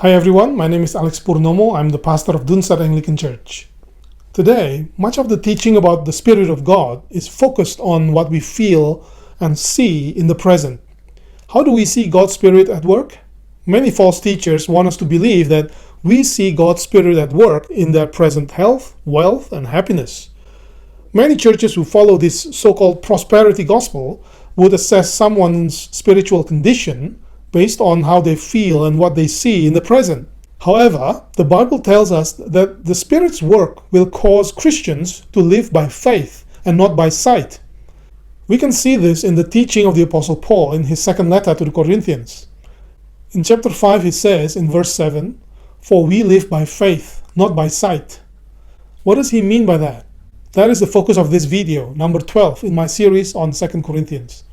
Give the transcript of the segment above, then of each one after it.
Hi everyone, my name is Alex Purnomo. I'm the pastor of Doonside Anglican Church. Today, much of the teaching about the Spirit of God is focused on what we feel and see in the present. How do we see God's Spirit at work? Many false teachers want us to believe that we see God's Spirit at work in their present health, wealth, and happiness. Many churches who follow this so-called prosperity gospel would assess someone's spiritual condition based on how they feel and what they see in the present. However, the Bible tells us that the Spirit's work will cause Christians to live by faith and not by sight. We can see this in the teaching of the Apostle Paul in his second letter to the Corinthians. In chapter 5 he says in verse 7, "For we live by faith, not by sight." What does he mean by that? That is the focus of this video, number 12 in my series on 2 Corinthians.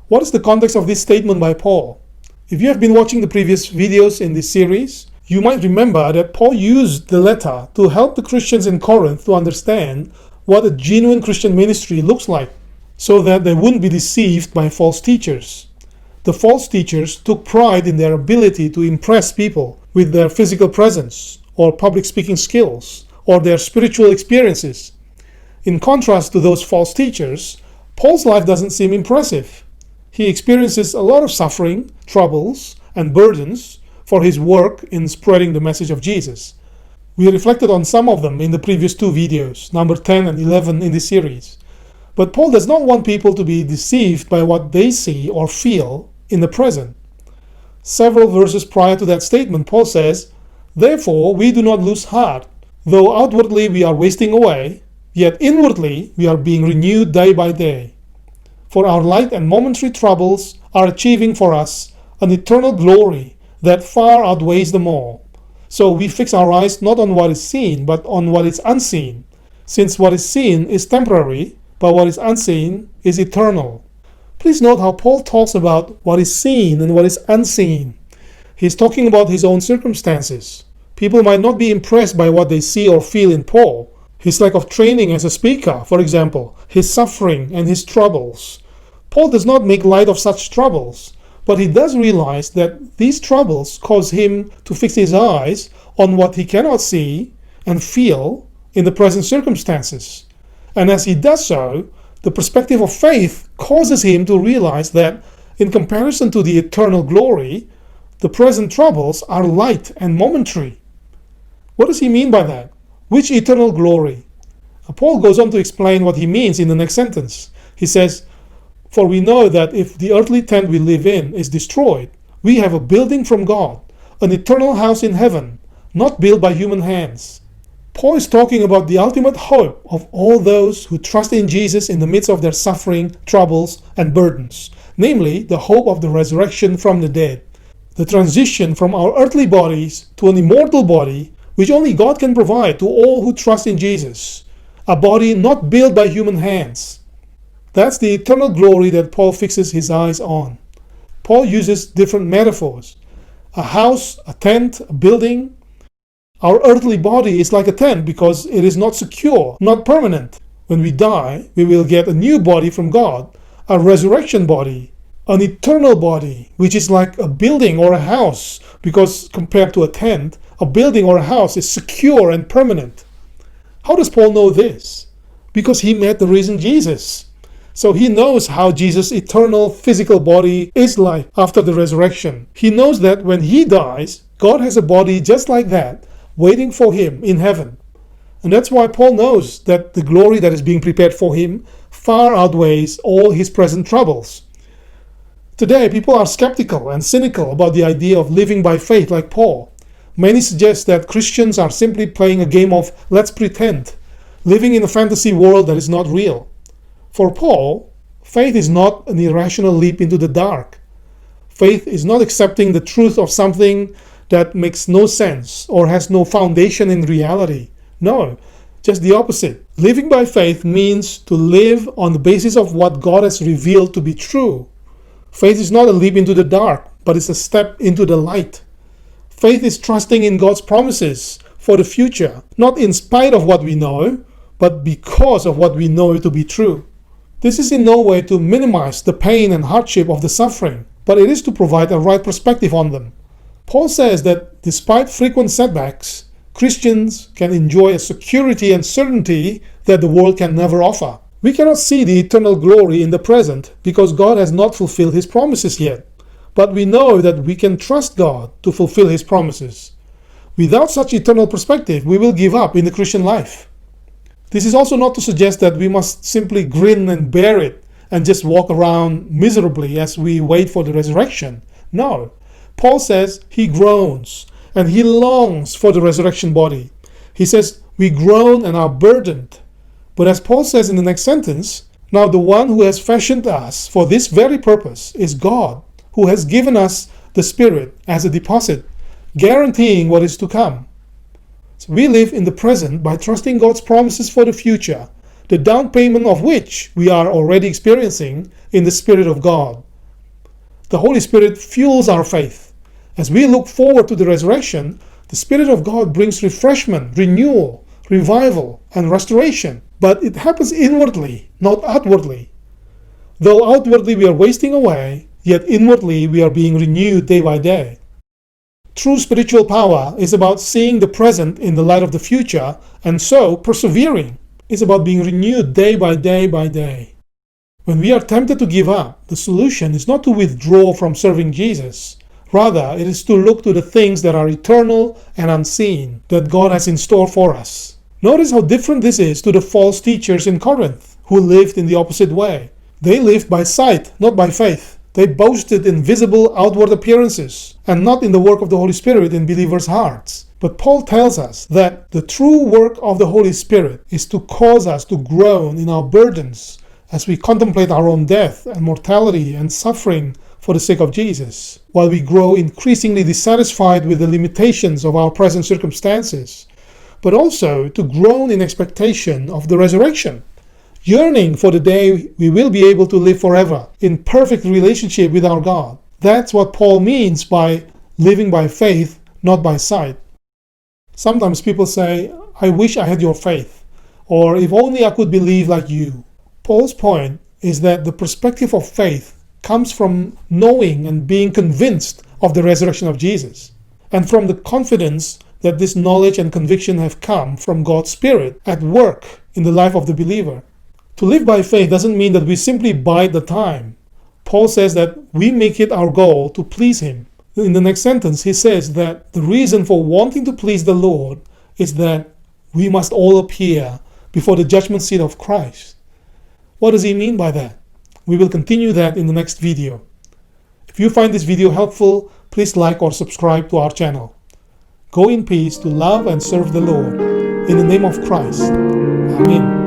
What is the context of this statement by Paul? If you have been watching the previous videos in this series, you might remember that Paul used the letter to help the Christians in Corinth to understand what a genuine Christian ministry looks like, so that they wouldn't be deceived by false teachers. The false teachers took pride in their ability to impress people with their physical presence, or public speaking skills, or their spiritual experiences. In contrast to those false teachers, Paul's life doesn't seem impressive. He experiences a lot of suffering, troubles, and burdens for his work in spreading the message of Jesus. We reflected on some of them in the previous two videos, number 10 and 11 in this series. But Paul does not want people to be deceived by what they see or feel in the present. Several verses prior to that statement, Paul says, "Therefore we do not lose heart. Though outwardly we are wasting away, yet inwardly we are being renewed day by day. For our light and momentary troubles are achieving for us an eternal glory that far outweighs them all. So we fix our eyes not on what is seen, but on what is unseen, since what is seen is temporary, but what is unseen is eternal." Please note how Paul talks about what is seen and what is unseen. He's talking about his own circumstances. People might not be impressed by what they see or feel in Paul. His lack of training as a speaker, for example, his suffering and his troubles. Paul does not make light of such troubles, but he does realize that these troubles cause him to fix his eyes on what he cannot see and feel in the present circumstances. And as he does so, the perspective of faith causes him to realize that, in comparison to the eternal glory, the present troubles are light and momentary. What does he mean by that? Which eternal glory? Paul goes on to explain what he means in the next sentence. He says, "For we know that if the earthly tent we live in is destroyed, we have a building from God, an eternal house in heaven, not built by human hands." Paul is talking about the ultimate hope of all those who trust in Jesus in the midst of their suffering, troubles, and burdens, namely the hope of the resurrection from the dead, the transition from our earthly bodies to an immortal body which only God can provide to all who trust in Jesus, a body not built by human hands. That's the eternal glory that Paul fixes his eyes on. Paul uses different metaphors. A house, a tent, a building. Our earthly body is like a tent because it is not secure, not permanent. When we die, we will get a new body from God, a resurrection body, an eternal body, which is like a building or a house, because compared to a tent, a building or a house is secure and permanent. How does Paul know this? Because he met the risen Jesus. So he knows how Jesus' eternal physical body is like after the resurrection. He knows that when he dies, God has a body just like that, waiting for him in heaven. And that's why Paul knows that the glory that is being prepared for him far outweighs all his present troubles. Today, people are skeptical and cynical about the idea of living by faith like Paul. Many suggest that Christians are simply playing a game of let's pretend, living in a fantasy world that is not real. For Paul, faith is not an irrational leap into the dark. Faith is not accepting the truth of something that makes no sense or has no foundation in reality. No, just the opposite. Living by faith means to live on the basis of what God has revealed to be true. Faith is not a leap into the dark, but it's a step into the light. Faith is trusting in God's promises for the future, not in spite of what we know, but because of what we know to be true. This is in no way to minimize the pain and hardship of the suffering, but it is to provide a right perspective on them. Paul says that despite frequent setbacks, Christians can enjoy a security and certainty that the world can never offer. We cannot see the eternal glory in the present because God has not fulfilled His promises yet. But we know that we can trust God to fulfill His promises. Without such eternal perspective, we will give up in the Christian life. This is also not to suggest that we must simply grin and bear it and just walk around miserably as we wait for the resurrection. No. Paul says he groans and he longs for the resurrection body. He says, we groan and are burdened. But as Paul says in the next sentence, now the one who has fashioned us for this very purpose is God, who has given us the Spirit as a deposit, guaranteeing what is to come. So we live in the present by trusting God's promises for the future, the down payment of which we are already experiencing in the Spirit of God. The Holy Spirit fuels our faith. As we look forward to the resurrection, the Spirit of God brings refreshment, renewal, revival, and restoration. But it happens inwardly, not outwardly. Though outwardly we are wasting away, yet inwardly we are being renewed day by day. True spiritual power is about seeing the present in the light of the future, and so persevering. It's about being renewed day by day by day. When we are tempted to give up, the solution is not to withdraw from serving Jesus. Rather, it is to look to the things that are eternal and unseen that God has in store for us. Notice how different this is to the false teachers in Corinth, who lived in the opposite way. They lived by sight, not by faith. They boasted in visible outward appearances, and not in the work of the Holy Spirit in believers' hearts. But Paul tells us that the true work of the Holy Spirit is to cause us to groan in our burdens as we contemplate our own death and mortality and suffering for the sake of Jesus, while we grow increasingly dissatisfied with the limitations of our present circumstances, but also to groan in expectation of the resurrection, yearning for the day we will be able to live forever in perfect relationship with our God. That's what Paul means by living by faith, not by sight. Sometimes people say, I wish I had your faith, or if only I could believe like you. Paul's point is that the perspective of faith comes from knowing and being convinced of the resurrection of Jesus, and from the confidence that this knowledge and conviction have come from God's Spirit at work in the life of the believer. To live by faith doesn't mean that we simply bide the time. Paul says that we make it our goal to please Him. In the next sentence, he says that the reason for wanting to please the Lord is that we must all appear before the judgment seat of Christ. What does he mean by that? We will continue that in the next video. If you find this video helpful, please like or subscribe to our channel. Go in peace to love and serve the Lord. In the name of Christ. Amen.